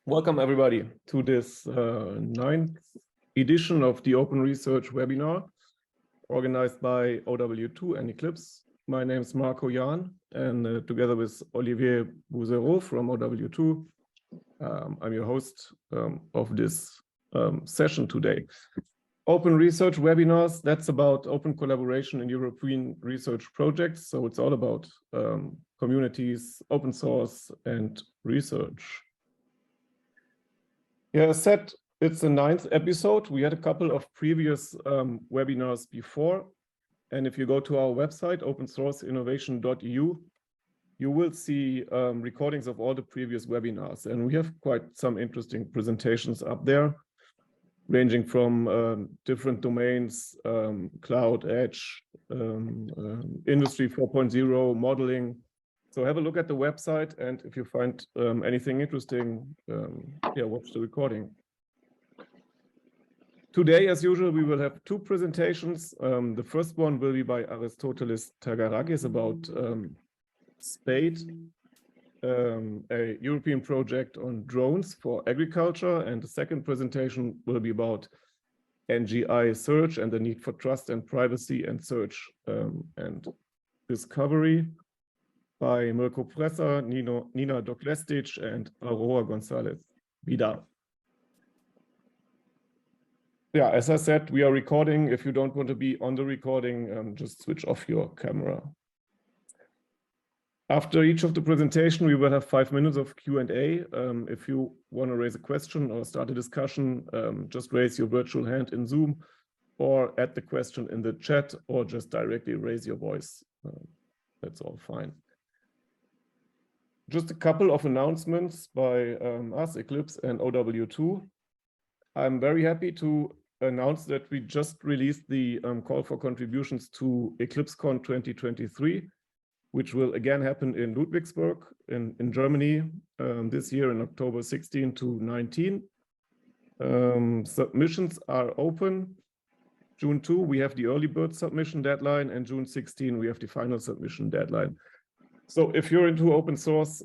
Welcome everybody to this ninth edition of the Open Research webinar organized by OW2 and Eclipse. My name is Marko, Jahn, and together with Olivier Bouzereau from OW2, I'm your host of this session today. Open Research webinars, that's about open collaboration in European research projects. So it's all about communities, open source, and research. Yeah, as said, it's the 9th episode. We had a couple of previous webinars before. And if you go to our website, opensourceinnovation.eu, you will see recordings of all the previous webinars. And we have quite some interesting presentations up there, ranging from different domains, cloud, edge, industry 4.0, modeling. So have a look at the website, and if you find anything interesting, yeah, watch the recording. Today, as usual, we will have two presentations. The first one will be by Aristotelis Tagarakis about Spade, a European project on drones for agriculture, and the second presentation will be about NGI Search and the need for trust and privacy and search and discovery, by Mirko Presser, Nina Doklestic, and Aurora González Vidal. Yeah, as I said, we are recording. If you don't want to be on the recording, just switch off your camera. After each of the presentation, we will have 5 minutes of Q&A. If you want to raise a question or start a discussion, just raise your virtual hand in Zoom, or add the question in the chat, or just directly raise your voice. That's all fine. Just a couple of announcements by us, Eclipse and OW2. I'm very happy to announce that we just released the call for contributions to EclipseCon 2023, which will again happen in Ludwigsburg in Germany this year in October 16 to 19. Submissions are open. June 2, we have the early bird submission deadline, and June 16, we have the final submission deadline. So if you're into open source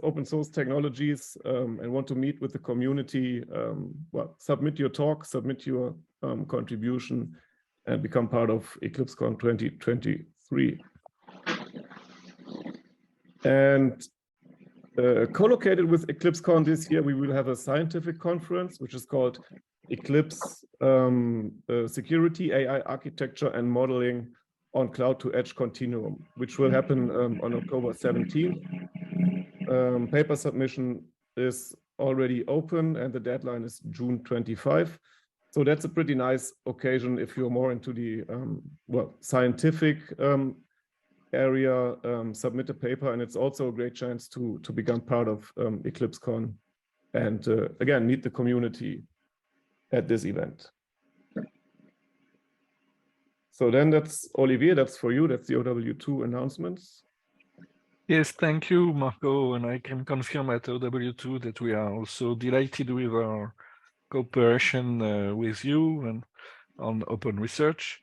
technologies and want to meet with the community, well, submit your talk, submit your contribution, and become part of EclipseCon 2023. And co-located with EclipseCon this year, we will have a scientific conference, which is called Eclipse Security, AI Architecture and Modeling on Cloud to Edge Continuum, which will happen on October 17th. Paper submission is already open and the deadline is June 25. So that's a pretty nice occasion if you're more into the well, scientific area, submit a paper, and it's also a great chance to become part of EclipseCon and again, meet the community at this event. So then that's Olivier, that's for you, that's the OW2 announcements. Yes, thank you, Marko, and I can confirm at OW2 that we are also delighted with our cooperation with you and on open research.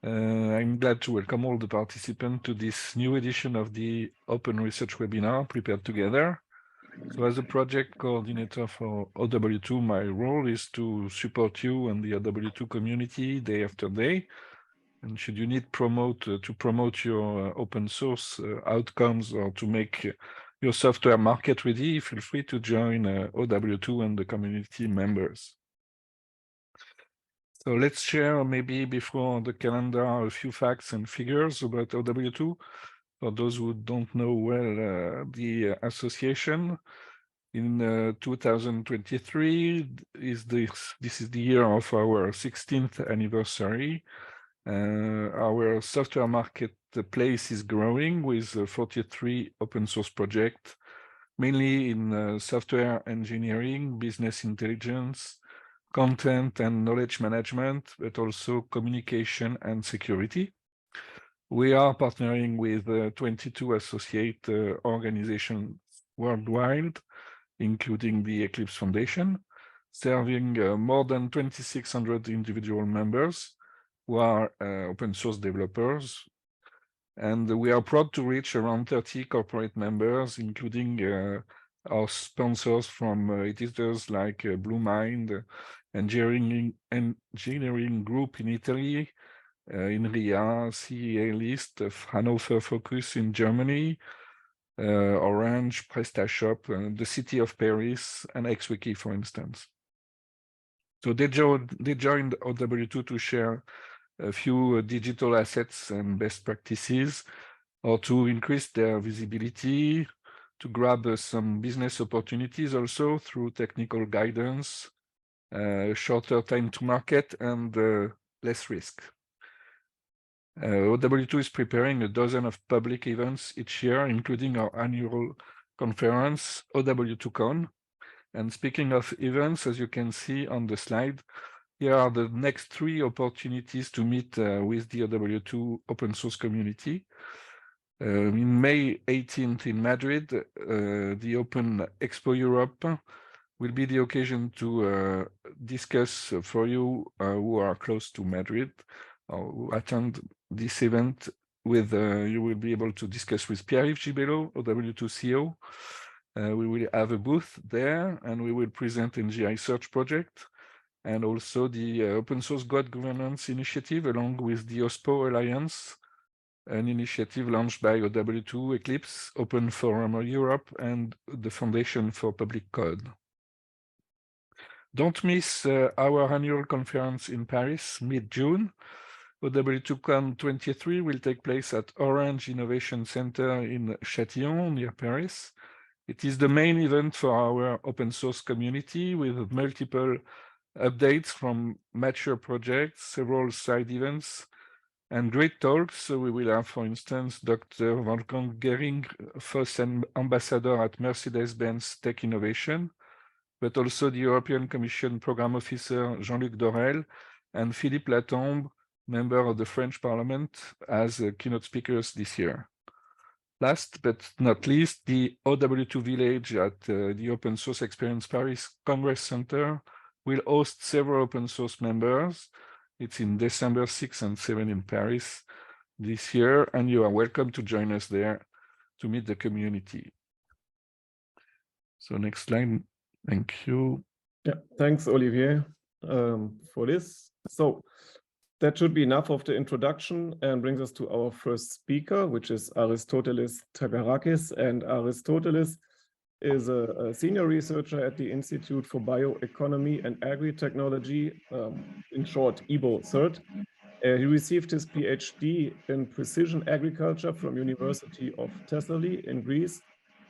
I'm glad to welcome all the participants to this new edition of the Open Research webinar prepared together. So as a project coordinator for OW2, my role is to support you and the OW2 community day after day. And should you need to promote your open source outcomes or to make your software market ready, feel free to join OW2 and the community members. So let's share maybe before the calendar a few facts and figures about OW2. For those who don't know well the association, in 2023, this is the year of our 16th anniversary. Our software marketplace is growing with 43 open source projects, mainly in software engineering, business intelligence, content and knowledge management, but also communication and security. We are partnering with 22 associate organizations worldwide, including the Eclipse Foundation, serving more than 2,600 individual members who are open source developers. And we are proud to reach around 30 corporate members, including our sponsors from editors like Blue Mind, engineering group in Italy, INRIA, CEA List, Hannover Focus in Germany, Orange, PrestaShop, the City of Paris, and XWiki, for instance. So they joined OW2 to share a few digital assets and best practices, or to increase their visibility, to grab some business opportunities also through technical guidance, shorter time to market, and less risk. OW2 is preparing a dozen of public events each year, including our annual conference, OW2Con. And speaking of events, as you can see on the slide, here are the next 3 opportunities to meet with the OW2 open source community. In May 18th in Madrid, the Open Expo Europe will be the occasion to discuss for you who are close to Madrid or who attend this event with, you will be able to discuss with Pierre-Yves Gibello, OW2 CEO. We will have a booth there, and we will present NGI Search project, and also the Open Source God Governance Initiative, along with the OSPO Alliance, an initiative launched by OW2, Eclipse, Open Forum Europe, and the Foundation for Public Code. Don't miss our annual conference in Paris, mid-June. OW2Con 23 will take place at Orange Innovation Center in Châtillon, near Paris. It is the main event for our open source community, with multiple updates from mature projects, several side events, and great talks. So we will have, for instance, Dr. Wolfgang Gehring, first ambassador at Mercedes-Benz Tech Innovation, but also the European Commission Program Officer Jean-Luc Dorel and Philippe Latombe, member of the French Parliament, as keynote speakers this year. Last but not least, the OW2 Village at the Open Source Experience Paris Congress Center will host several open source members. It's in December 6 and 7 in Paris this year, and you are welcome to join us there to meet the community. So next slide. Thank you. Yeah, thanks, Olivier, for this. So that should be enough of the introduction and brings us to our first speaker, which is Aristotelis Tagarakis. And Aristotelis is a senior researcher at the Institute for Bio-economy and Agri-technology, in short, IBO CERTH. He received his PhD in precision agriculture from University of Thessaly in Greece,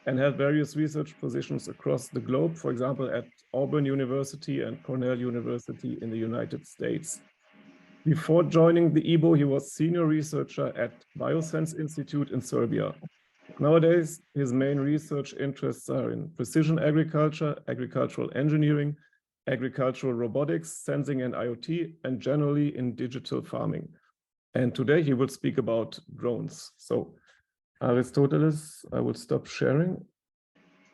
and held various research positions across the globe, for example, at Auburn University and Cornell University in the United States. Before joining the IBO, he was senior researcher at Biosense Institute in Serbia. Nowadays, his main research interests are in precision agriculture, agricultural engineering, agricultural robotics, sensing and IoT, and generally in digital farming. And today he will speak about drones. So Aristotelis, I will stop sharing.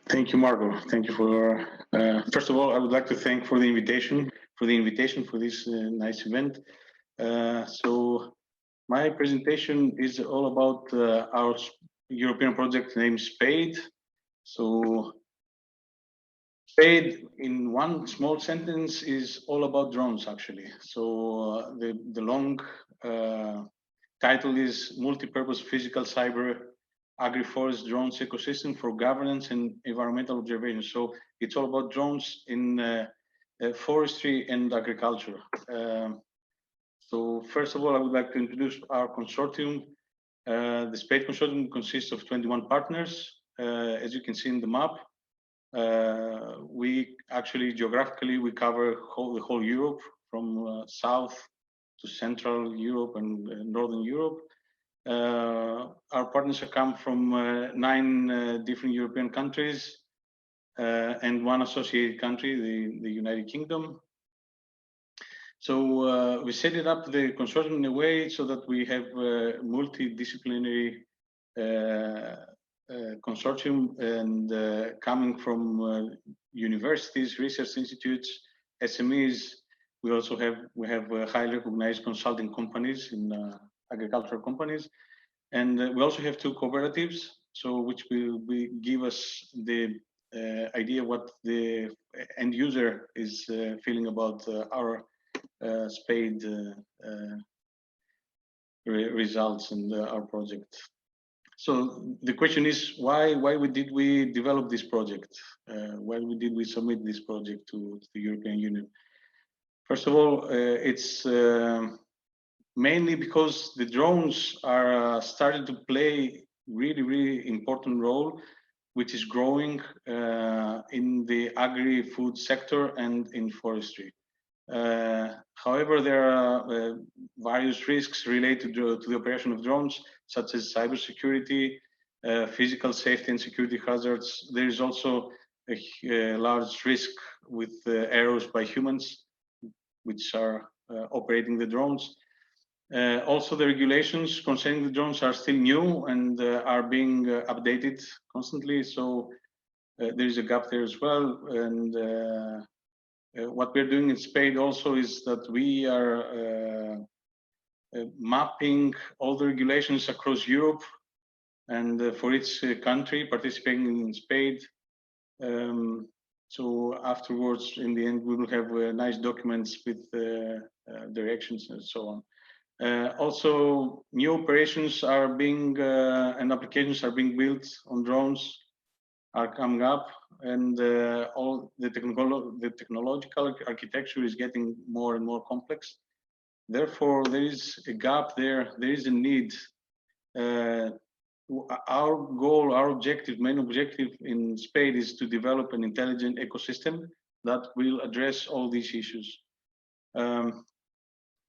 Thank you, Marko. Thank you for, first of all, I would like to thank for the invitation for this nice event. So my presentation is all about our European project named Spade. So Spade, in one small sentence, is all about drones, actually. So the long title is Multi-Purpose Physical Cyber Agri-forest Drones Ecosystem for Governance and Environmental Observation. So it's all about drones in forestry and agriculture. So first of all, I would like to introduce our consortium. The Spade consortium consists of 21 partners. As you can see in the map, we actually geographically we cover the whole Europe, from south to Central Europe and Northern Europe. Our partners come from 9 different European countries and 1 associated country, the United Kingdom. So we set it up, the consortium, in a way so that we have a multidisciplinary consortium, and coming from universities, research institutes, SMEs. We also have highly recognized consulting companies in agricultural companies, and we also have 2 cooperatives, so which will give us the idea what the end user is feeling about our Spade results and our project. So the question is, why did we develop this project? Why did we submit this project to the European Union? First of all, it's mainly because the drones are starting to play really important role, which is growing in the agri-food sector and in forestry. However, there are various risks related to the operation of drones, such as cybersecurity, physical safety and security hazards. There is also a large risk with errors by humans, which are operating the drones. Also, the regulations concerning the drones are still new and are being updated constantly. So there is a gap there as well. And what we're doing in Spade also is that we are mapping all the regulations across Europe and for each country participating in Spade. So afterwards, in the end, we will have nice documents with directions and so on. Also, new operations are being and applications are being built on drones are coming up, and all the technological architecture is getting more and more complex. Therefore, there is a gap there. There is a need. Our goal, our objective, main objective in Spade is to develop an intelligent ecosystem that will address all these issues.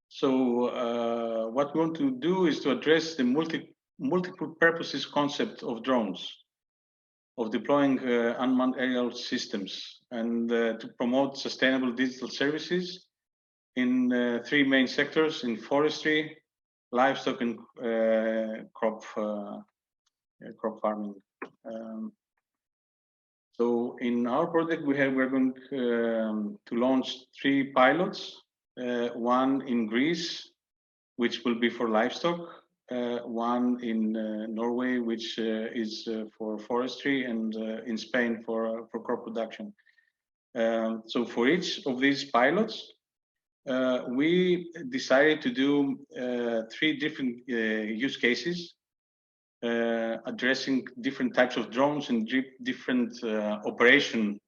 So what we want to do is to address the multiple purposes concept of drones, of deploying unmanned aerial systems, and to promote sustainable digital services in three main sectors: in forestry, livestock, and crop farming. So in our project, we're going to launch 3 pilots. One in Greece, which will be for livestock, one in Norway, which is for forestry, and in Spain for crop production. So for each of these pilots, we decided to do 3 different use cases, addressing different types of drones and different operation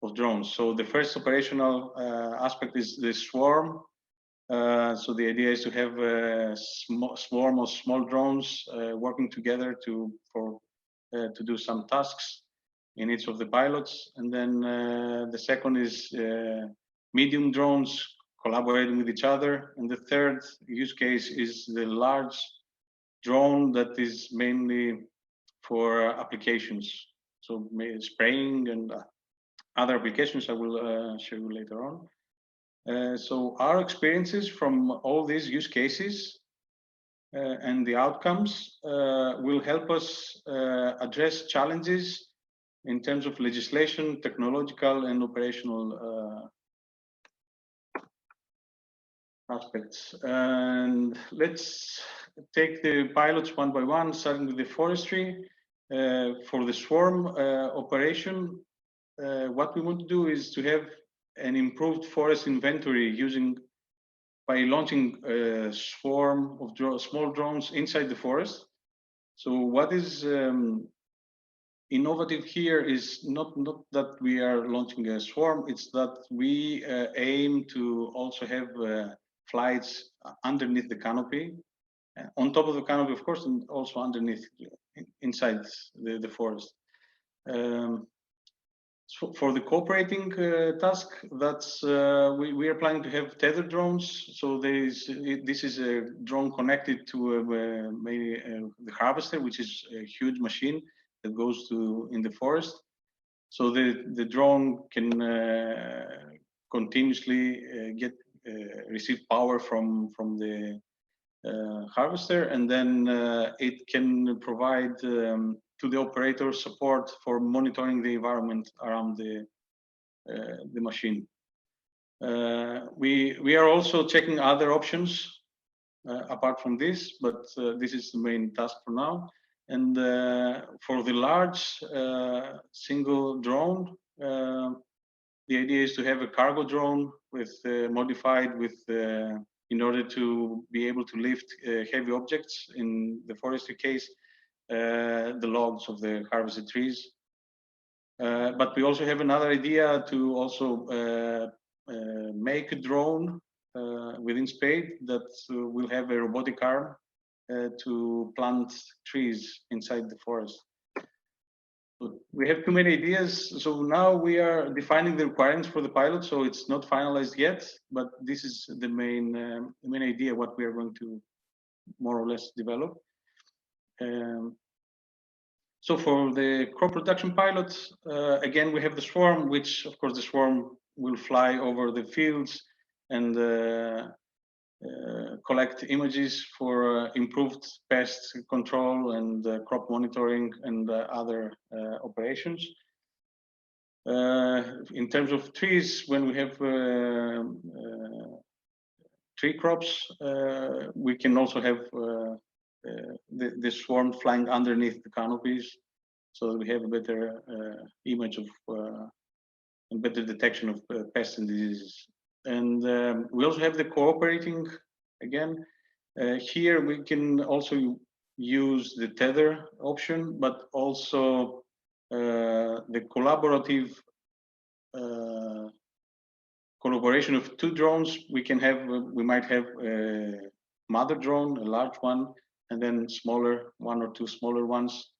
of drones. So the first operational aspect is the swarm. So the idea is to have a swarm of small drones working together to do some tasks in each of the pilots. And then the second is medium drones collaborating with each other. And the third use case is the large drone that is mainly for applications. So spraying and other applications I will show you later on. So our experiences from all these use cases and the outcomes will help us address challenges in terms of legislation, technological, and operational aspects. And let's take the pilots one by one, starting with the forestry. For the swarm operation, what we want to do is to have an improved forest inventory by launching a swarm of small drones inside the forest. So what is innovative here is not that we are launching a swarm, it's that we aim to also have flights underneath the canopy, on top of the canopy, of course, and also underneath, inside the forest. So for the cooperating task, that's we are planning to have tethered drones. So this is a drone connected to the harvester, which is a huge machine that goes in the forest. So the drone can continuously receive power from the harvester, and then it can provide to the operator support for monitoring the environment around the machine. We are also checking other options apart from this, but this is the main task for now. And for the large single drone, the idea is to have a cargo drone with modified with in order to be able to lift heavy objects, in the forestry case, the logs of the harvested trees. But we also have another idea to also make a drone within Spade that will have a robotic arm to plant trees inside the forest. We have too many ideas, so now we are defining the requirements for the pilot. So it's not finalized yet, but this is the main idea what we are going to more or less develop. So for the crop production pilot, again we have the swarm, which of course the swarm will fly over the fields and collect images for improved pest control and crop monitoring and other operations. In terms of trees, when we have tree crops, we can also have the swarm flying underneath the canopies, so that we have a better image of and better detection of pests and diseases. And we also have the cooperating. Again, here we can also use the tether option, but also the collaborative collaboration of two drones. We can have, we might have a mother drone, a large one, and then smaller, one or two smaller ones.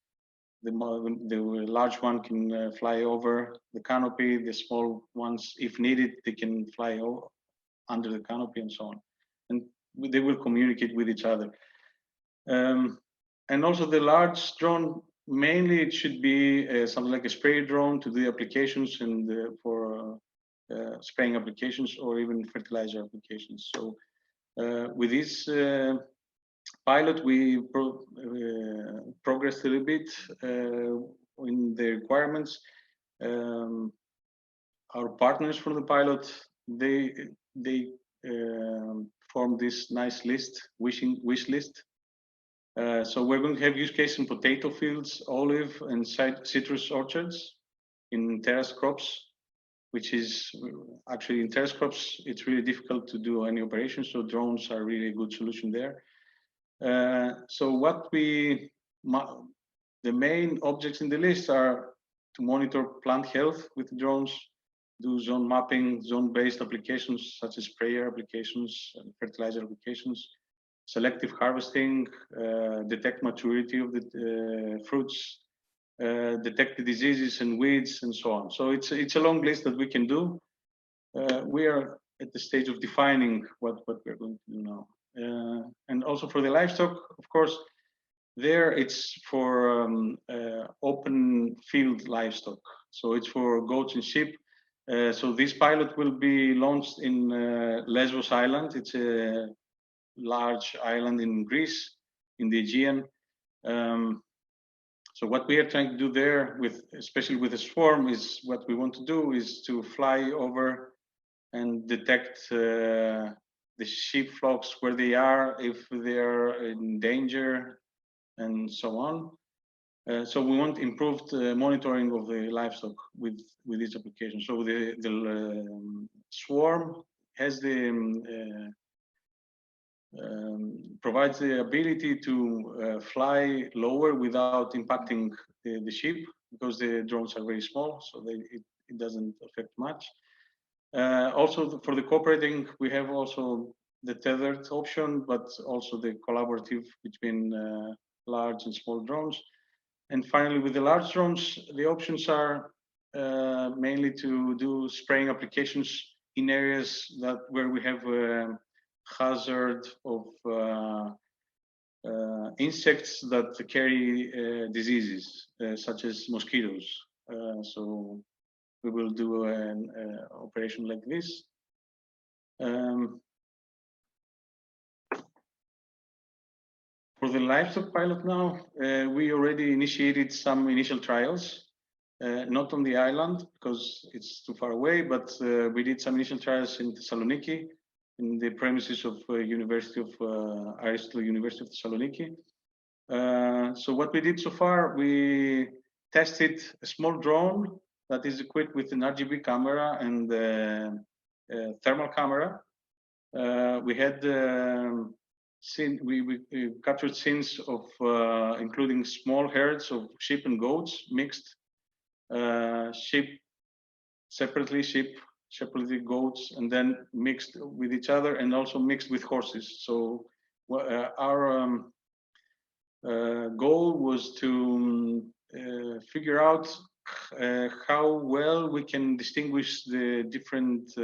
The large one can fly over the canopy. The small ones, if needed, they can fly over, under the canopy and so on. And they will communicate with each other. And also the large drone, mainly it should be something like a spray drone to do applications and for spraying applications or even fertilizer applications. So with this pilot, we progressed a little bit in the requirements. Our partners from the pilot, they formed this nice list, wish list. So we're going to have use case in potato fields, olive and citrus orchards, in terrace crops, which is actually in terrace crops, it's really difficult to do any operations. So drones are really a good solution there. So what the main objects in the list are to monitor plant health with drones, do zone mapping, zone-based applications such as sprayer applications, fertilizer applications, selective harvesting, detect maturity of the fruits, detect the diseases and weeds and so on. So it's a long list that we can do. We are at the stage of defining what we're going to do now. And also for the livestock, of course, there it's for open field livestock. So it's for goats and sheep. So this pilot will be launched in Lesbos Island. It's a large island in Greece, in the Aegean. So what we are trying to do there, with especially with the swarm, is what we want to do is to fly over and detect the sheep flocks where they are, if they're in danger, and so on. So we want improved monitoring of the livestock with this application. So the swarm has the provides the ability to fly lower without impacting the sheep, because the drones are very small, so it doesn't affect much. Also for the cooperating, we have also the tethered option, but also the collaborative between large and small drones. And finally, with the large drones, the options are mainly to do spraying applications in areas where we have hazard of insects that carry diseases, such as mosquitoes. So we will do an operation like this. For the livestock pilot now, we already initiated some initial trials, not on the island because it's too far away, but we did some initial trials in Thessaloniki, in the premises of University of Aristotelis University of Thessaloniki. So what we did so far, we tested a small drone that is equipped with an RGB camera and thermal camera. We had we captured scenes of including small herds of sheep and goats mixed, sheep separately goats, and then mixed with each other, and also mixed with horses. So our goal was to figure out how well we can distinguish the different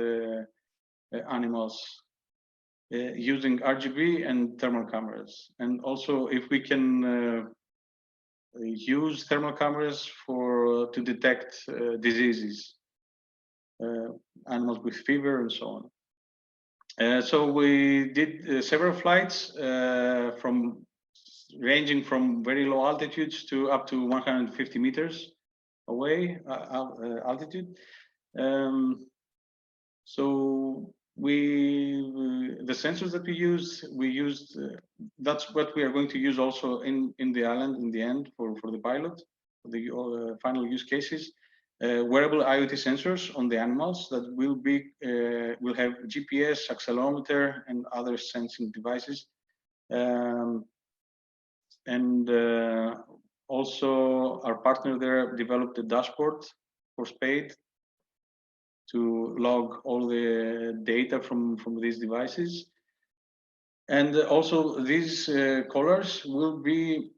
animals using RGB and thermal cameras, and also if we can use thermal cameras to detect diseases, animals with fever and so on. So we did several flights ranging from very low altitudes to up to 150 meters away altitude. So the sensors that we used that's what we are going to use also in the island in the end for the pilot, for the final use cases. Wearable IoT sensors on the animals that will have GPS, accelerometer, and other sensing devices. And also our partner there developed a dashboard for Spade to log all the data from these devices. And also these collars will be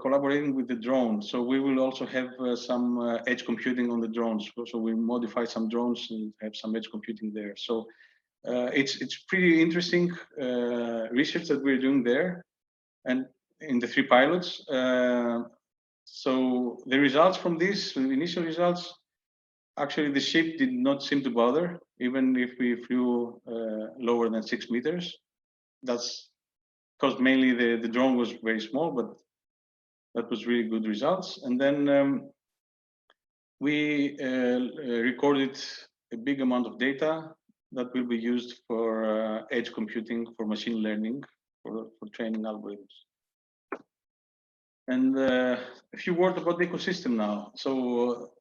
collaborating with the drone. So we will also have some edge computing on the drones. So we modify some drones and have some edge computing there. So it's pretty interesting research that we're doing there, and in the 3 pilots. So the results from this, the initial results, actually the ship did not seem to bother, even if we flew lower than 6 meters. That's because mainly the drone was very small, but that was really good results. And then we recorded a big amount of data that will be used for edge computing, for machine learning, for training algorithms. And a few words about the ecosystem now. So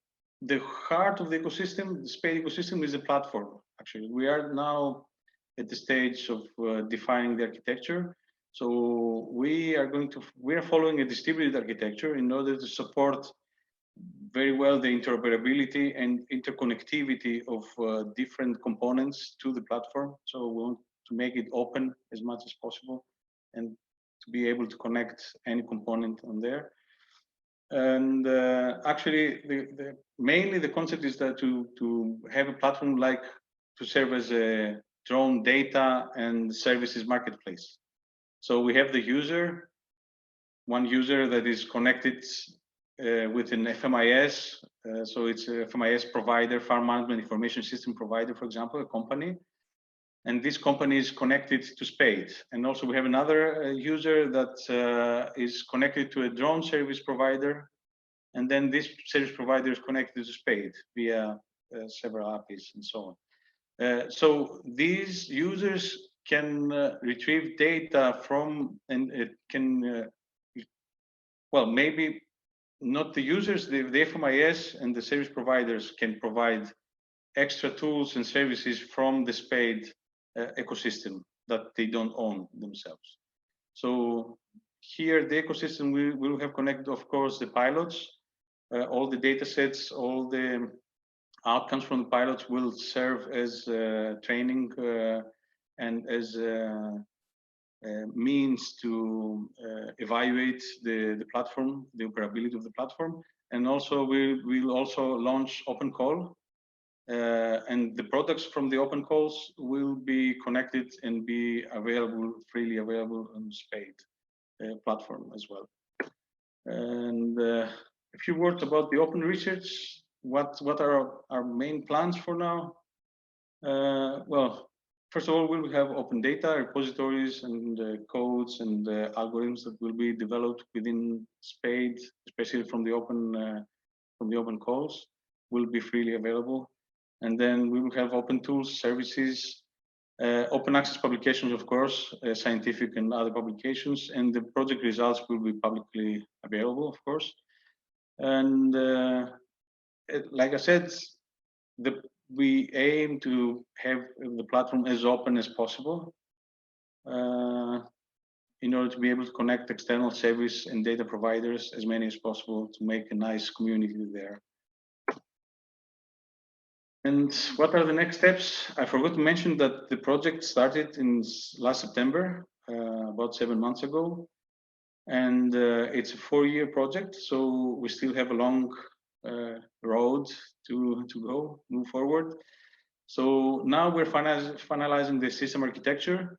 the heart of the ecosystem, the Spade ecosystem, is a platform. Actually, we are now at the stage of defining the architecture. So we are following a distributed architecture in order to support very well the interoperability and interconnectivity of different components to the platform. So we want to make it open as much as possible and to be able to connect any component on there. And actually, mainly the concept is that to have a platform like to serve as a drone data and services marketplace. So we have the user, one user that is connected with an FMIS. So it's a FMIS provider, farm management information system provider, for example, a company. And this company is connected to Spade. And also we have another user that is connected to a drone service provider. And then this service provider is connected to Spade via several APIs and so on. So these users can retrieve data from, and it can, well, maybe not the users, the FMIS and the service providers can provide extra tools and services from the Spade ecosystem that they don't own themselves. So here the ecosystem will have connected, of course, the pilots, all the data sets, all the outcomes from the pilots will serve as training and as means to evaluate the platform, the operability of the platform. And also we'll also launch open call. And the products from the open calls will be connected and be available, freely available on Spade platform as well. And a few words about the open research. What are our main plans for now? Well, first of all, we'll have open data repositories and codes and algorithms that will be developed within Spade, especially from the open calls, will be freely available. And then we will have open tools, services, Open access publications, of course, scientific and other publications, and the project results will be publicly available, of course. And like I said, we aim to have the platform as open as possible in order to be able to connect external service and data providers, as many as possible, to make a nice community there. And what are the next steps? I forgot to mention that the project started in last September, about 7 months ago. And it's a 4-year project, so we still have a long road to move forward. So now we're finalizing the system architecture.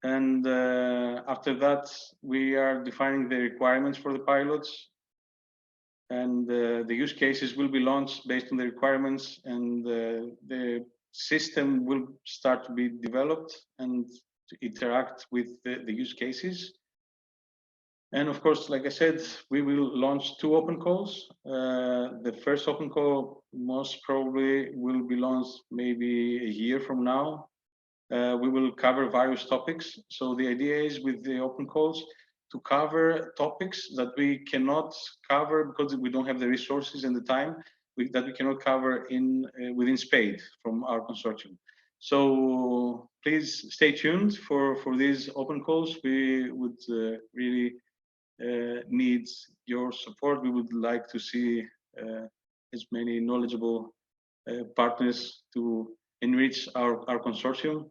And after that, we are defining the requirements for the pilots. And the use cases will be launched based on the requirements, and the system will start to be developed and to interact with the use cases. And of course, like I said, we will launch 2 open calls. The first open call most probably will be launched maybe a year from now. We will cover various topics. So the idea is with the open calls to cover topics that we cannot cover because we don't have the resources and the time that we cannot cover within Spade from our consortium. So please stay tuned for these open calls. We would really need your support. We would like to see as many knowledgeable partners to enrich our consortium.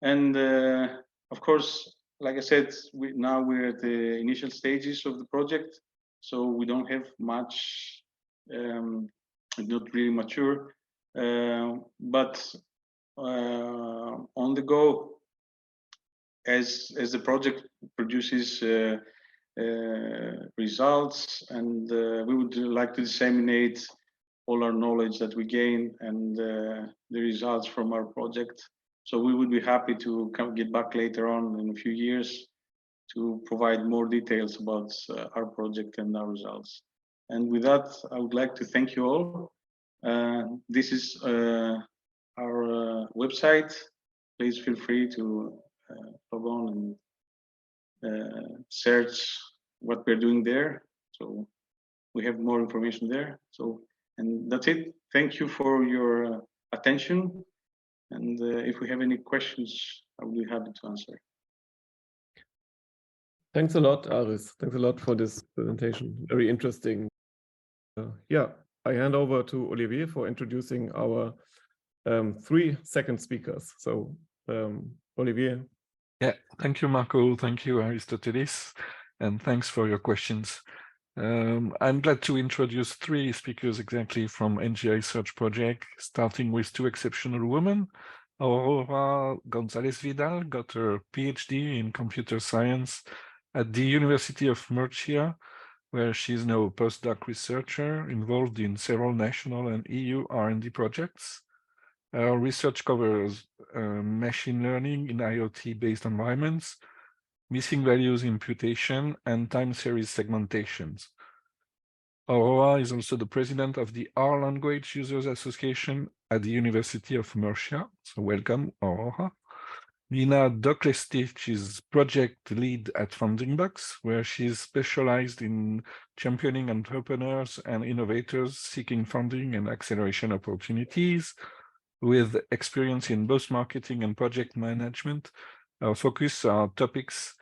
And of course, like I said, now we're at the initial stages of the project, so we don't have much, not really mature, but on the go, as the project produces results, and we would like to disseminate all our knowledge that we gain and the results from our project. So we would be happy to get back later on in a few years to provide more details about our project and our results. And with that, I would like to thank you all. This is our website. Please feel free to log on and search what we're doing there. So we have more information there. So, and that's it. Thank you for your attention. And if we have any questions, I will be happy to answer. Thanks a lot, Aris. Thanks a lot for this presentation. Very interesting. Yeah, I hand over to Olivier for introducing our 3 second speakers. So, Olivier. Yeah, thank you, Marko. Thank you, Aristotelis. And thanks for your questions. I'm glad to introduce 3 speakers exactly from NGI Search project, starting with 2 exceptional women. Aurora González Vidal got her PhD in computer science at the University of Murcia, where she is now a postdoc researcher involved in several national and EU R&D projects. Her research covers machine learning in IoT-based environments, missing values imputation, and time series segmentations. Aurora is also the president of the R Language Users Association at the University of Murcia. So welcome, Aurora. Nina Doklestic is project lead at FundingBox, where she's specialized in championing entrepreneurs and innovators seeking funding and acceleration opportunities. With experience in both marketing and project management, our focus are topics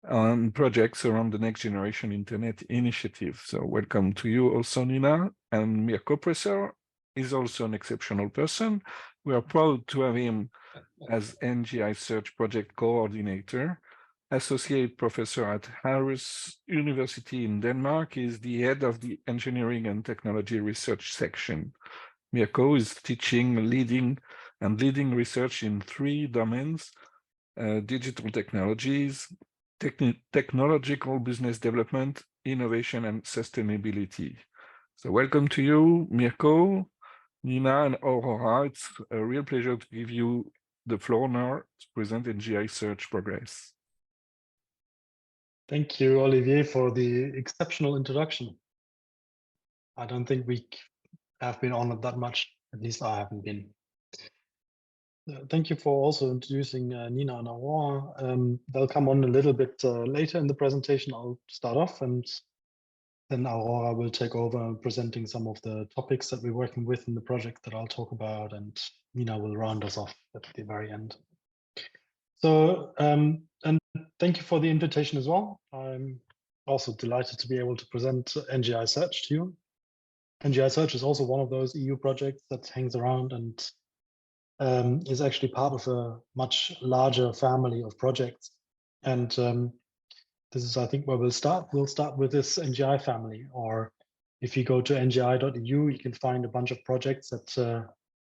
on projects around the next generation internet initiative. So welcome to you also, Nina. And Mirko Presser is also an exceptional person. We are proud to have him as NGI Search project coordinator. Associate professor at Aarhus University in Denmark, is the head of the engineering and technology research section. Marko is teaching, leading research in 3 domains: digital technologies, technological business development, innovation, and sustainability. So welcome to you, Marko, Nina, and Aurora. It's a real pleasure to give you the floor now to present NGI Search progress. Thank you, Olivier, for the exceptional introduction. I don't think we have been honored that much, at least I haven't been. Thank you for also introducing Nina and Aurora. They'll come on a little bit later in the presentation. I'll start off, and then Aurora will take over presenting some of the topics that we're working with in the project that I'll talk about, and Nina will round us off at the very end. So, and thank you for the invitation as well. I'm also delighted to be able to present NGI Search to you. NGI Search is also one of those EU projects that hangs around and is actually part of a much larger family of projects. And this is, I think, where we'll start. We'll start with this NGI family, or if you go to NGI.eu, you can find a bunch of projects that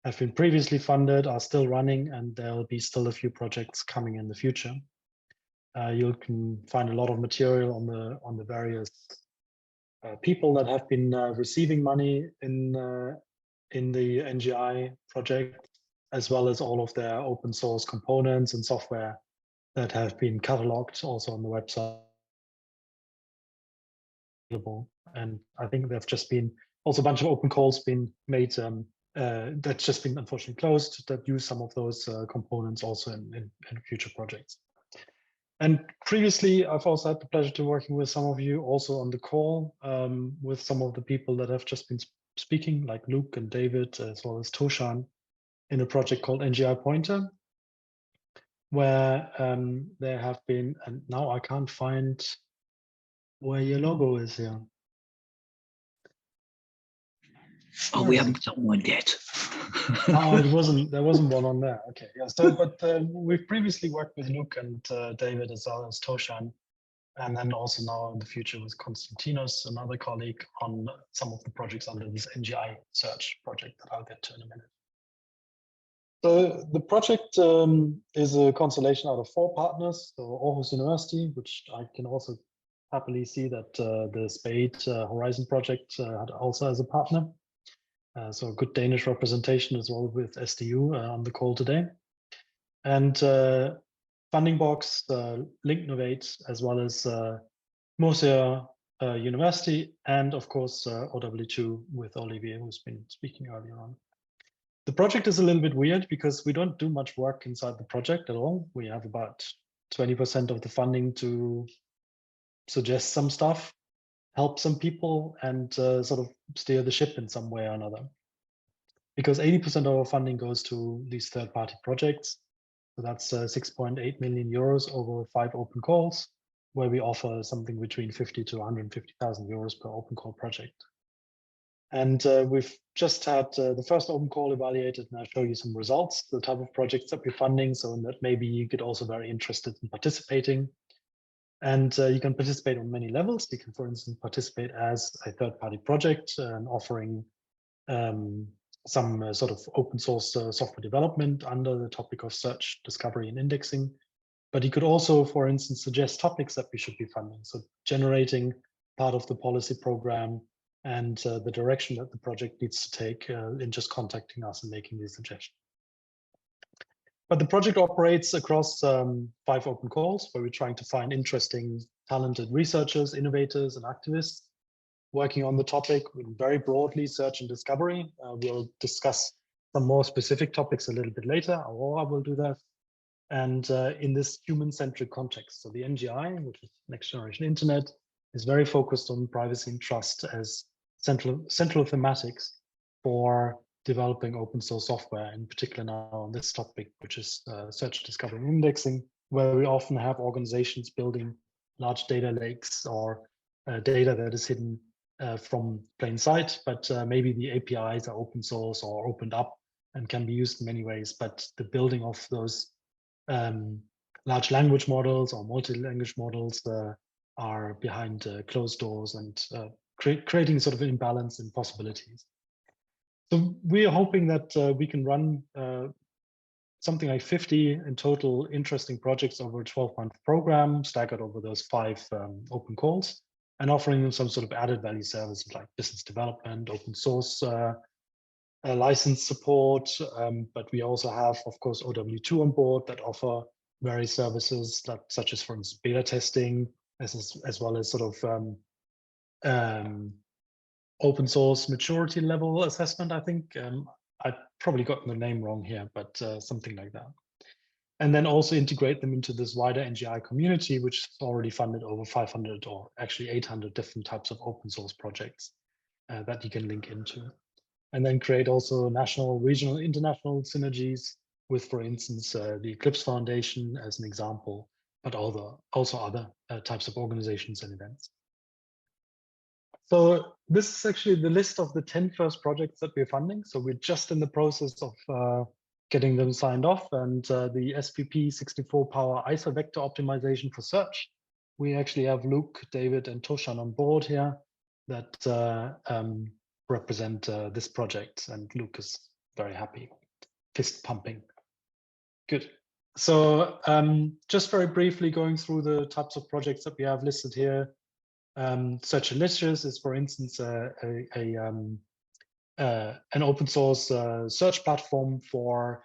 have been previously funded, are still running, and there'll be still a few projects coming in the future. You can find a lot of material on the various people that have been receiving money in the NGI project, as well as all of their open source components and software that have been cataloged also on the website. And I think there've just been also a bunch of open calls been made that's just been unfortunately closed that use some of those components also in future projects. And previously, I've also had the pleasure to working with some of you also on the call with some of the people that have just been speaking, like Luke and David, as well as Toshan, in a project called NGI Pointer, where there have been, and now I can't find where your logo is here. Oh, we haven't got one yet. Oh, there wasn't one on there. Okay, yeah. So, but we've previously worked with Luke and David, as well as Toshan, and then also now in the future with Konstantinos, another colleague, on some of the projects under this NGI Search project that I'll get to in a minute. So the project is a constellation out of 4 partners. So Aarhus University, which I can also happily see that the Spade Horizon project also has a partner. So a good Danish representation as well with SDU on the call today. And FundingBox, Linknovate, as well as Murcia University, and of course OW2 with Olivier, who's been speaking earlier on. The project is a little bit weird because we don't do much work inside the project at all. We have about 20% of the funding to suggest some stuff, help some people, and sort of steer the ship in some way or another. Because 80% of our funding goes to these third-party projects. So that's 6.8 million euros over 5 open calls, where we offer something between 50 to 150,000 euros per open call project. And we've just had the first open call evaluated, and I'll show you some results, the type of projects that we're funding, so that maybe you get also very interested in participating. And you can participate on many levels. You can, for instance, participate as a third-party project and offering some sort of open source software development under the topic of search, discovery, and indexing. But you could also, for instance, suggest topics that we should be funding. So generating part of the policy program and the direction that the project needs to take in just contacting us and making these suggestions. But the project operates across 5 open calls where we're trying to find interesting, talented researchers, innovators, and activists working on the topic very broadly, search and discovery. We'll discuss some more specific topics a little bit later. Aurora will do that. And in this human-centric context. So the NGI, which is Next Generation Internet, is very focused on privacy and trust as central thematics for developing open source software, in particular now on this topic, which is search, discovery, and indexing, where we often have organizations building large data lakes or data that is hidden from plain sight, but maybe the APIs are open source or opened up and can be used in many ways. But the building of those large language models or multi-language models are behind closed doors and creating sort of an imbalance in possibilities. So we are hoping that we can run something like 50 in total interesting projects over a 12-month program, staggered over those 5 open calls, and offering them some sort of added value services like business development, open source license support. But we also have, of course, OW2 on board that offer various services that, such as, for instance, beta testing, as well as sort of open source maturity level assessment. I think probably gotten the name wrong here, but something like that. And then also integrate them into this wider NGI community, which has already funded over 500 or actually 800 different types of open source projects that you can link into. And then create also national, regional, international synergies with, for instance, the Eclipse Foundation as an example, but also other types of organizations and events. So this is actually the list of the 10 first projects that we're funding. So we're just in the process of getting them signed off, and the SPP64 Power ISO vector optimization for search. We actually have Luke, David, and Toshan on board here that represent this project, and Luke is very happy, fist pumping. Good. So just very briefly going through the types of projects that we have listed here. Search Delicious is, for instance, an open source search platform for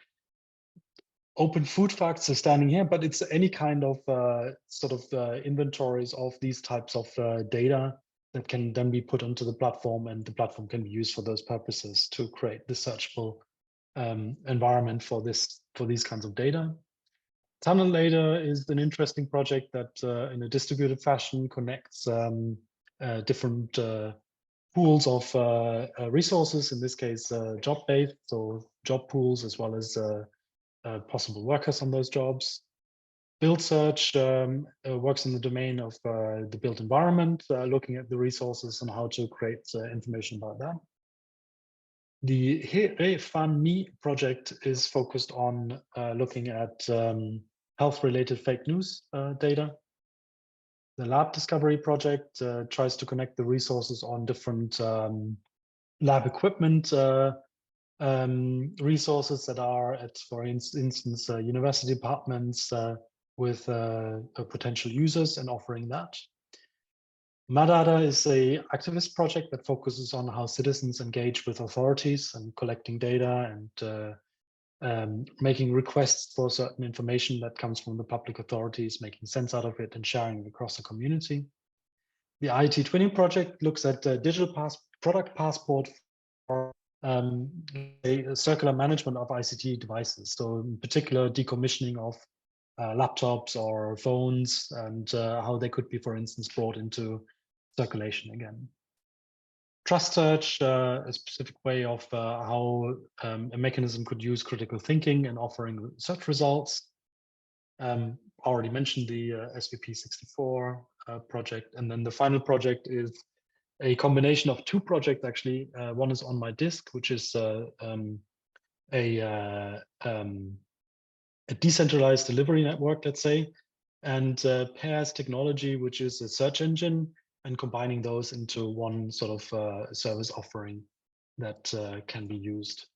open food facts are standing here, but it's any kind of inventories of these types of data that can then be put onto the platform, and the platform can be used for those purposes to create the searchable environment for these kinds of data. Tunnel Later is an interesting project that in a distributed fashion connects different pools of resources, in this case job-based, so job pools as well as possible workers on those jobs. Build Search works in the domain of the built environment, looking at the resources and how to create information about that. The HeFanMe project is focused on looking at health-related fake news data. The Lab Discovery project tries to connect the resources on different lab equipment resources that are at, for instance, university departments with potential users and offering that. Madada is a activist project that focuses on how citizens engage with authorities and collecting data and making requests for certain information that comes from the public authorities, making sense out of it and sharing it across the community. The IT Twinning project looks at digital product passport for a circular management of ICT devices. So in particular, decommissioning of laptops or phones and how they could be, for instance, brought into circulation again. Trust Search, a specific way of how a mechanism could use critical thinking and offering search results. Already mentioned the SVP64 project. And then the final project is a combination of two projects, actually. One is on my disk, which is a decentralized delivery network, let's say, and Pairs Technology, which is a search engine, and combining those into one sort of service offering that can be used.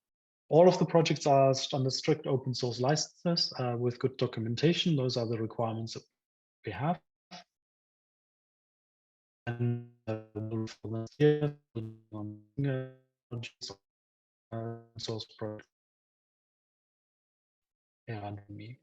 All of the projects are under strict open source licenses with good documentation. Those are the requirements that we have. And source project under me.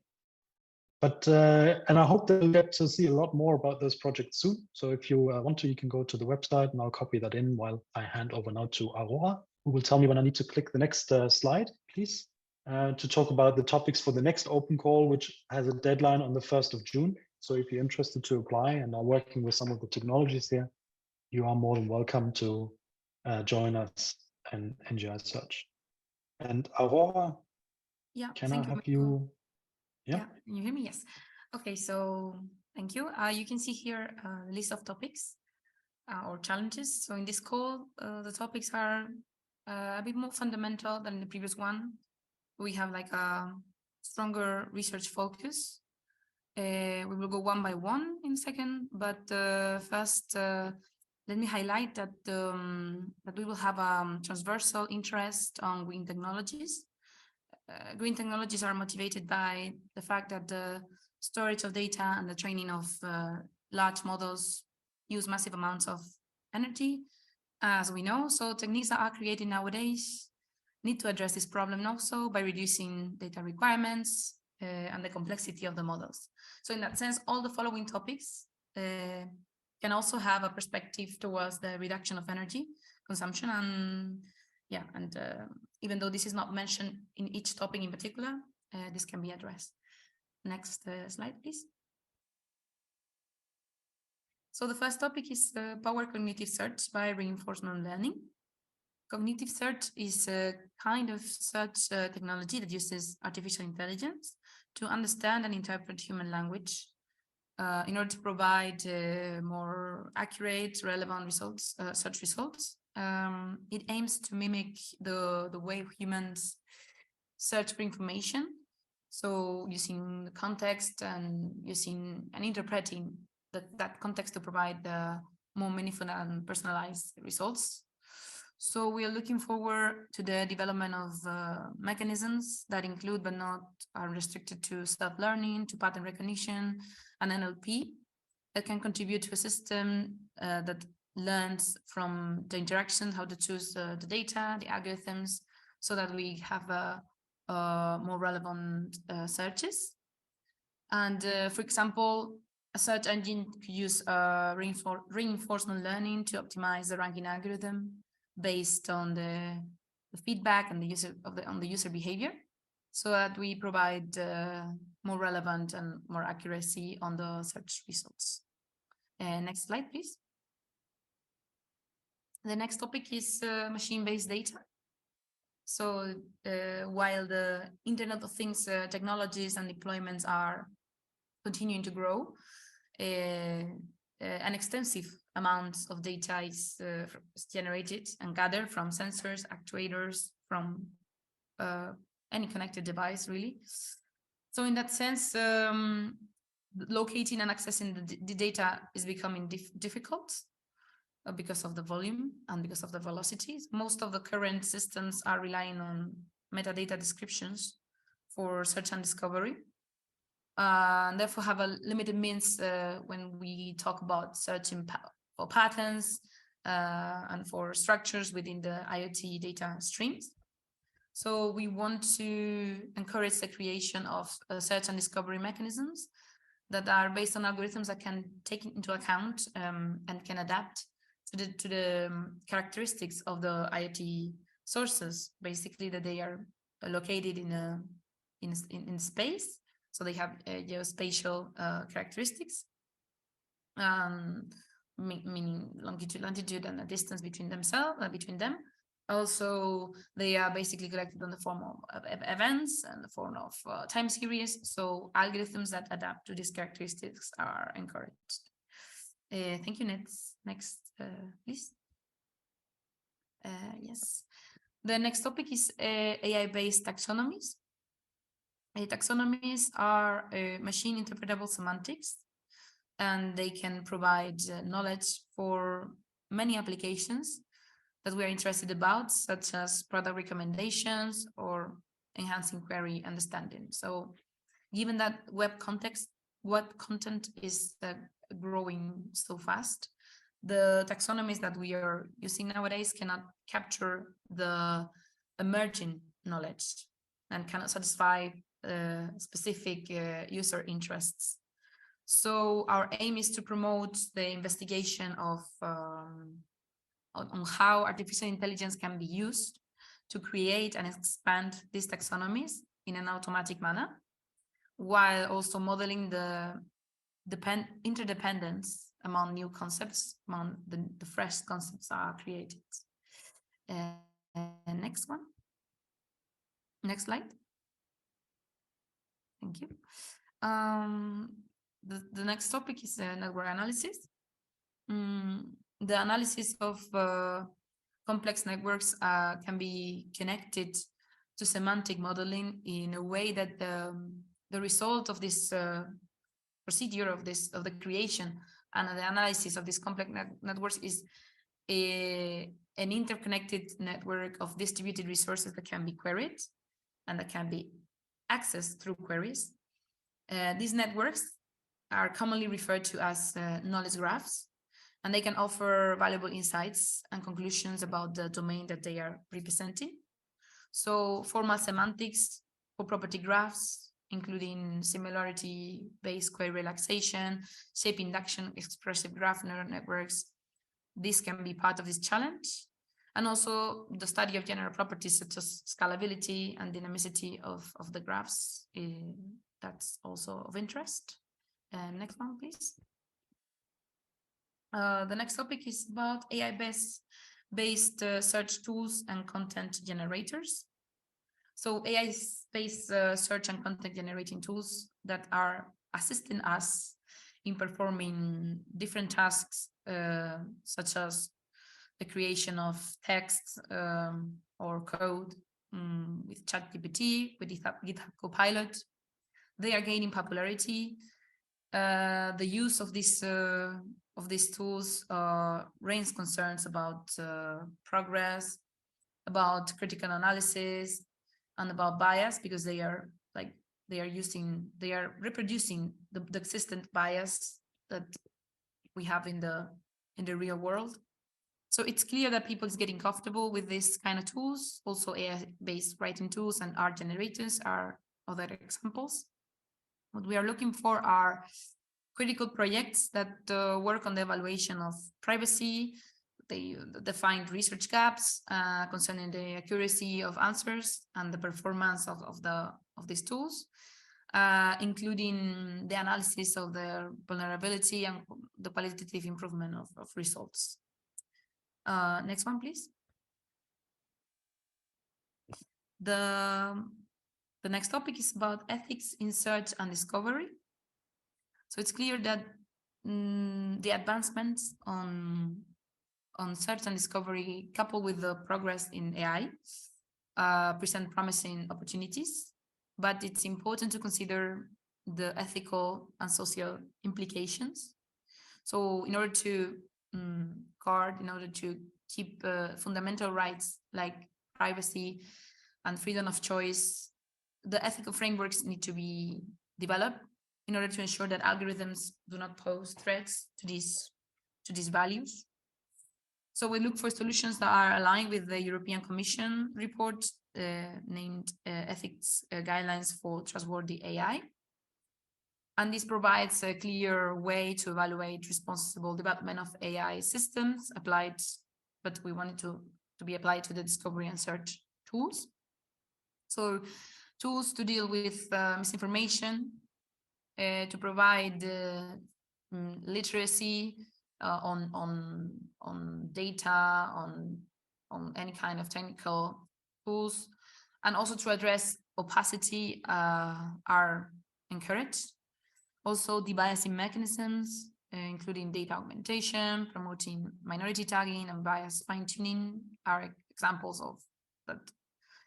But and I hope that you'll get to see a lot more about those projects soon. So if you want to, you can go to the website and I'll copy that in while I hand over now to Aurora, who will tell me when I need to click the next slide, please, to talk about the topics for the next open call, which has a deadline on the 1st of June. So if you're interested to apply and are working with some of the technologies here, you are more than welcome to join us in NGI Search. And Aurora, yeah, can I have you? Yeah, can you hear me? Yes. Okay, so thank you. You can see here a list of topics or challenges. So in this call, the topics are a bit more fundamental than the previous one. We have like a stronger research focus. We will go one by one in a second, but first, let me highlight that that we will have a transversal interest on green technologies. Green technologies are motivated by the fact that the storage of data and the training of large models use massive amounts of energy, as we know. So techniques that are created nowadays need to address this problem also by reducing data requirements and the complexity of the models. So in that sense, all the following topics can also have a perspective towards the reduction of energy consumption yeah, and even though this is not mentioned in each topic in particular, this can be addressed. Next slide, please. So the first topic is power cognitive search by reinforcement learning. Cognitive search is a kind of search technology that uses artificial intelligence to understand and interpret human language in order to provide more accurate, relevant results, search results. It aims to mimic the way humans search for information. So using the context and using and interpreting that context to provide the more meaningful and personalized results. So we are looking forward to the development of mechanisms that include but not are restricted to self-learning, to pattern recognition, and NLP that can contribute to a system that learns from the interaction, how to choose the data, the algorithms, so that we have more relevant searches. And for example, a search engine could use reinforcement learning to optimize the ranking algorithm based on the feedback and the user behavior, so that we provide more relevant and more accuracy on the search results. Next slide, please. The next topic is machine-based data. So while the Internet of Things technologies and deployments are continuing to grow, an extensive amount of data is generated and gathered from sensors, actuators, from any connected device, really. So in that sense, locating and accessing the data is becoming difficult because of the volume and because of the velocities. Most of the current systems are relying on metadata descriptions for search and discovery. And therefore have a limited means when we talk about searching for patterns and for structures within the IoT data streams. So we want to encourage the creation of search and discovery mechanisms that are based on algorithms that can take into account and can adapt to the characteristics of the IoT sources, basically that they are located in space. So they have geospatial characteristics, meaning longitude, and the distance between them. Also, they are basically collected in the form of events and the form of time series. So algorithms that adapt to these characteristics are encouraged. Thank you. Next, please. Yes. The next topic is AI-based taxonomies. Taxonomies are machine interpretable semantics, and they can provide knowledge for many applications that we are interested about, such as product recommendations or enhancing query understanding. So given that web content is growing so fast, the taxonomies that we are using nowadays cannot capture the emerging knowledge and cannot satisfy specific user interests. So our aim is to promote the investigation of on how artificial intelligence can be used to create and expand these taxonomies in an automatic manner, while also modeling the interdependence among new concepts, among the fresh concepts are created. Next one. Next slide. Thank you. The next topic is network analysis. The analysis of complex networks can be connected to semantic modeling in a way that the result of this procedure of the creation and the analysis of these complex networks is an interconnected network of distributed resources that can be queried and that can be accessed through queries. These networks are commonly referred to as knowledge graphs, and they can offer valuable insights and conclusions about the domain that they are representing. So formal semantics for property graphs, including similarity-based query relaxation, shape induction, expressive graph neural networks, this can be part of this challenge. and also the study of general properties such as scalability and dynamicity of the graphs. That's also of interest. Next one, please. The next topic is about AI-based search tools and content generators. So AI-based search and content generating tools that are assisting us in performing different tasks, such as the creation of text or code with ChatGPT, with GitHub Copilot. They are gaining popularity. The use of these tools raise concerns about progress, about critical analysis, and about bias, because they are reproducing the existent bias that we have in the real world. So it's clear that people is getting comfortable with this kind of tools. Also, AI-based writing tools and art generators are other examples. What we are looking for are critical projects that work on the evaluation of privacy. They define research gaps concerning the accuracy of answers and the performance of these tools, including the analysis of their vulnerability and the qualitative improvement of results. Next one, please. The next topic is about ethics in search and discovery. So it's clear that the advancements on search and discovery, coupled with the progress in AI, present promising opportunities, but it's important to consider the ethical and social implications. So in order to keep fundamental rights like privacy and freedom of choice, the ethical frameworks need to be developed in order to ensure that algorithms do not pose threats to these values. So we look for solutions that are aligned with the European Commission report named Ethics Guidelines for Trustworthy AI. And this provides a clear way to evaluate responsible development of AI systems applied, but we want it to be applied to the discovery and search tools. So tools to deal with misinformation, to provide literacy on data, on any kind of technical tools, and also to address opacity are encouraged. Also, debiasing mechanisms, including data augmentation, promoting minority tagging, and bias fine-tuning are examples of that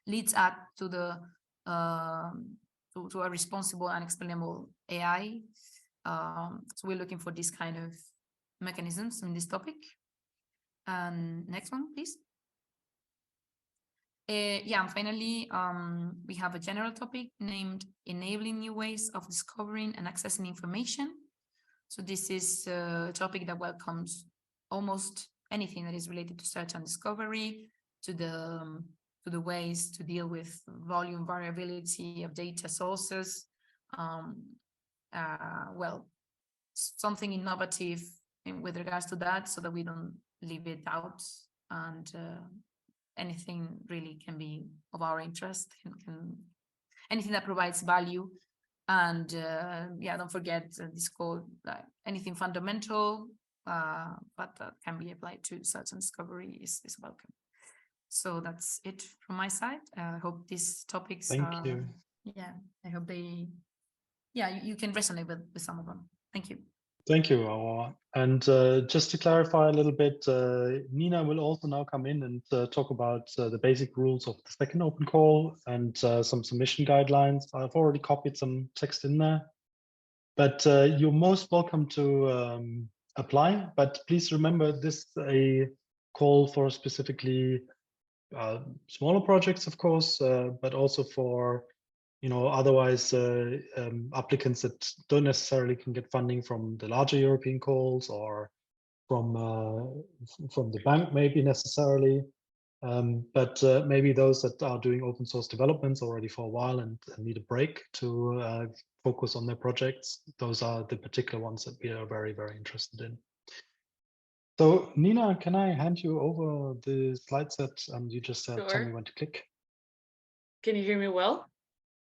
leads up to the to a responsible and explainable AI. So we're looking for this kind of mechanisms in this topic. And next one, please. And finally, we have a general topic named Enabling New Ways of Discovering and Accessing Information. So this is a topic that welcomes almost anything that is related to search and discovery, to the ways to deal with volume variability of data sources. Something innovative with regards to that, so that we don't leave it out, and anything really can be of our interest, anything that provides value. And don't forget this code, anything fundamental, but that can be applied to search and discovery is welcome. So that's it from my side. I hope these topics Thank you. I hope they you can resonate with some of them. Thank you. Thank you, Aurora. And just to clarify a little bit, Nina will also now come in and talk about the basic rules of the second open call and some submission guidelines. I've already copied some text in there, but you're most welcome to apply. But please remember, this is a call for specifically smaller projects, of course, but also for otherwise applicants that don't necessarily can get funding from the larger European calls or from the bank, maybe necessarily, but maybe those that are doing open source developments already for a while and need a break to focus on their projects. Those are the particular ones that we are very, very interested in. So Nina, can I hand you over the slide set? You just tell me Sure. when to click. Can you hear me well?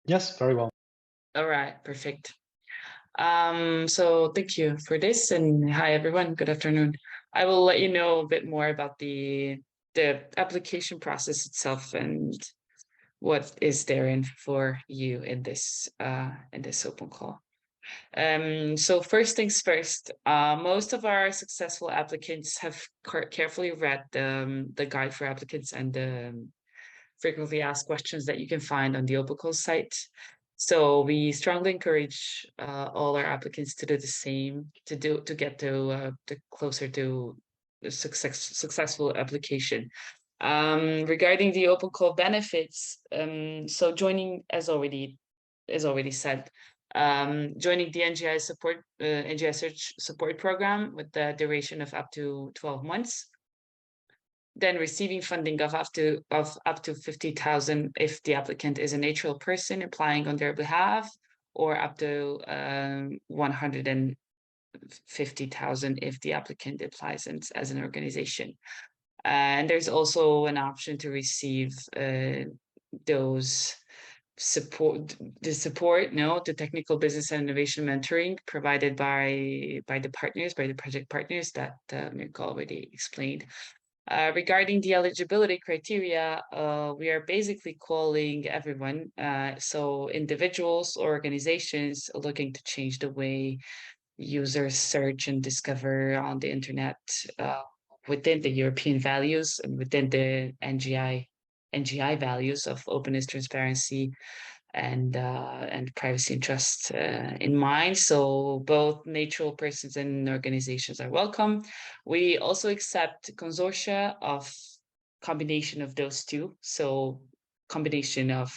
Yes, very well. All right, perfect. So thank you for this, and hi everyone, good afternoon. I will let you know a bit more about the application process itself and what is therein for you in this open call. So first things first, most of our successful applicants have carefully read the guide for applicants and the frequently asked questions that you can find on the OpenCall site. So we strongly encourage all our applicants to do the same, to get to closer to the successful application. Regarding the OpenCall benefits, so joining, as already said, joining the NGI Search support program with the duration of up to 12 months. Then receiving funding of up to 50,000 if the applicant is a natural person applying on their behalf, or up to 150,000 if the applicant applies as an organization. And there's also an option to receive those the technical business and innovation mentoring provided by the project partners that Mirko already explained. Regarding the eligibility criteria, we are basically calling everyone, so individuals or organizations looking to change the way users search and discover on the internet within the European values and within the NGI values of openness, transparency, and privacy and trust in mind. So both natural persons and organizations are welcome. We also accept consortia of combination of those two. So combination of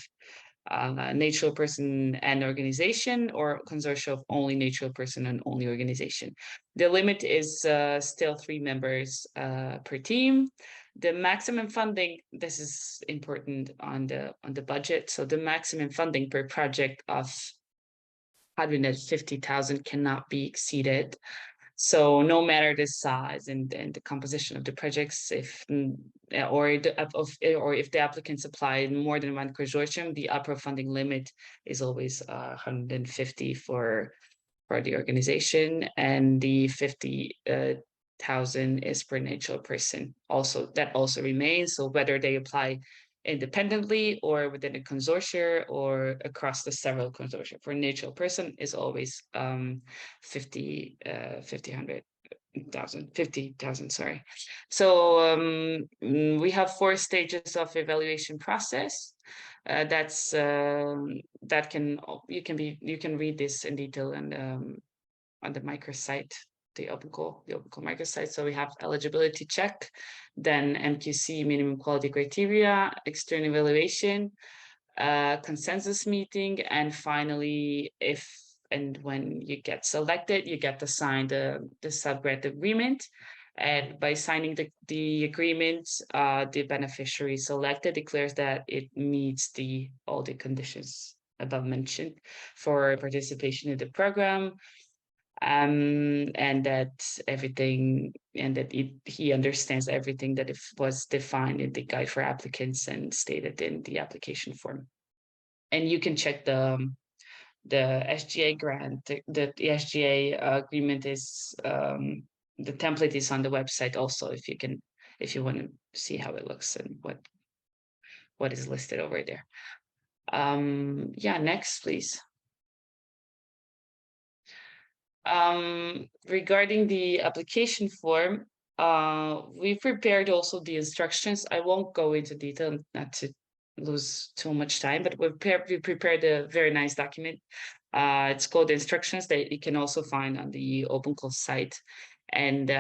natural person and organization, or consortia of only natural person and only organization. The limit is still 3 members per team. The maximum funding, this is important on the budget. So the maximum funding per project of 150,000 cannot be exceeded. So no matter the size and the composition of the projects, if the applicants apply more than one consortium, the upper funding limit is always 150 for the organization, and the 50,000 is per natural person. Also, that also remains. So whether they apply independently or within a consortia or across the several consortia, for natural person is always 50,000, sorry. So we have 4 stages of evaluation process. You can read this in detail and on the microsite, the OpenCall microsite. So we have eligibility check, then MQC, minimum quality criteria, external evaluation, consensus meeting, and finally, if and when you get selected, you get to sign the subgrant agreement. And by signing the agreement, the beneficiary selected declares that it meets all the conditions above mentioned for participation in the program, and that he understands everything that was defined in the guide for applicants and stated in the application form. And you can check the SGA grant. The SGA agreement is the template is on the website also, if you want to see how it looks and what is listed over there. Yeah, next please. Regarding the application form, we prepared also the instructions. I won't go into detail, not to lose too much time, but we prepared a very nice document. It's called instructions that you can also find on the OpenCall site, and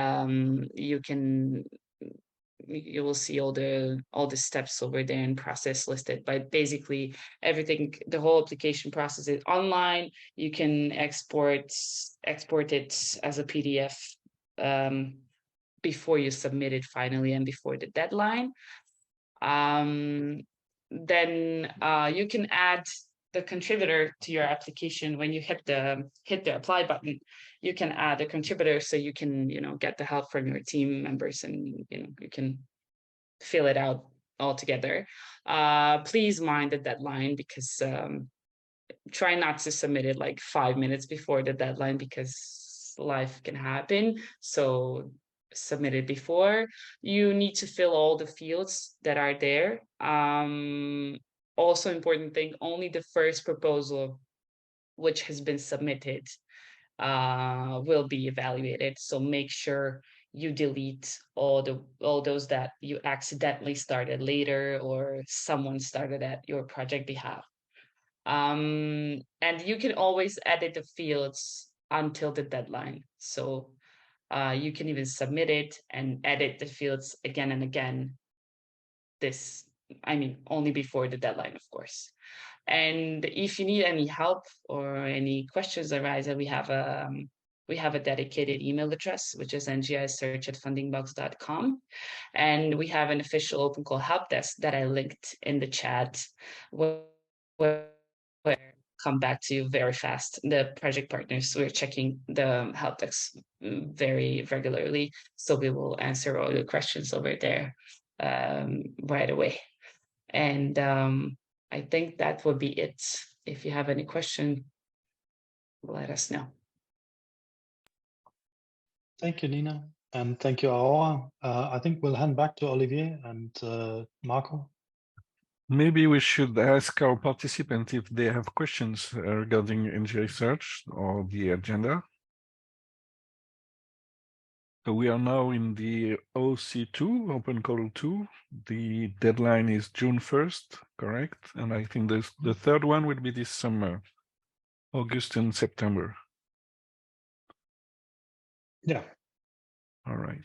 you will see all the steps over there and process listed. But basically everything, the whole application process is online. You can export it as a PDF before you submit it finally and before the deadline. Then you can add the contributor to your application, when you hit the apply button, you can add a contributor so you can, get the help from your team members and, you can fill it out all together. Please mind the deadline, because try not to submit it like 5 minutes before the deadline, because life can happen. So submit it before. You need to fill all the fields that are there. Also important thing, only the first proposal which has been submitted will be evaluated. So make sure you delete all those that you accidentally started later or someone started at your project behalf. And you can always edit the fields until the deadline. So you can even submit it and edit the fields again and again. Only before the deadline, of course. And if you need any help or any questions arise, we have a dedicated email address, which is ngisearch@fundingbox.com. And we have an official open call help desk that I linked in the chat, where come back to you very fast. The project partners, we're checking the help desk very regularly, so we will answer all your questions over there right away. And I think that would be it. If you have any question, let us know. Thank you, Nina, and thank you, Aurora. I think we'll hand back to Olivier and Marko. Maybe we should ask our participants if they have questions regarding NGI Search or the agenda. So we are now in the OC2, Open Call 2. The deadline is June 1st, correct? And I think the third one will be this summer, August and September. Yeah. All right.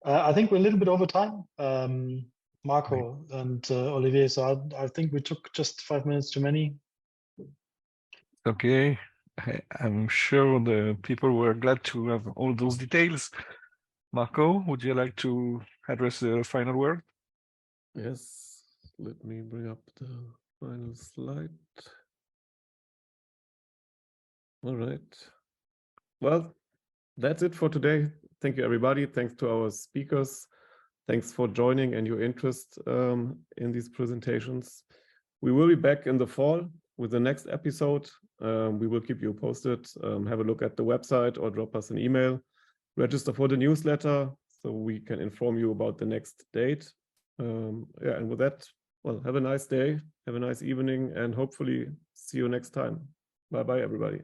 I think we're a little bit over time, Marko and Olivier. So I think we took just 5 minutes too many. Okay. I'm sure the people were glad to have all those details. Marko, would you like to address the final word? Yes, let me bring up the final slide. All right. Well, that's it for today. Thank you, everybody. Thanks to our speakers. Thanks for joining and your interest in these presentations. We will be back in the fall with the next episode. We will keep you posted. Have a look at the website or drop us an email. Register for the newsletter so we can inform you about the next date. Yeah, and with that, well, have a nice day, have a nice evening, and hopefully see you next time. Bye-bye, everybody.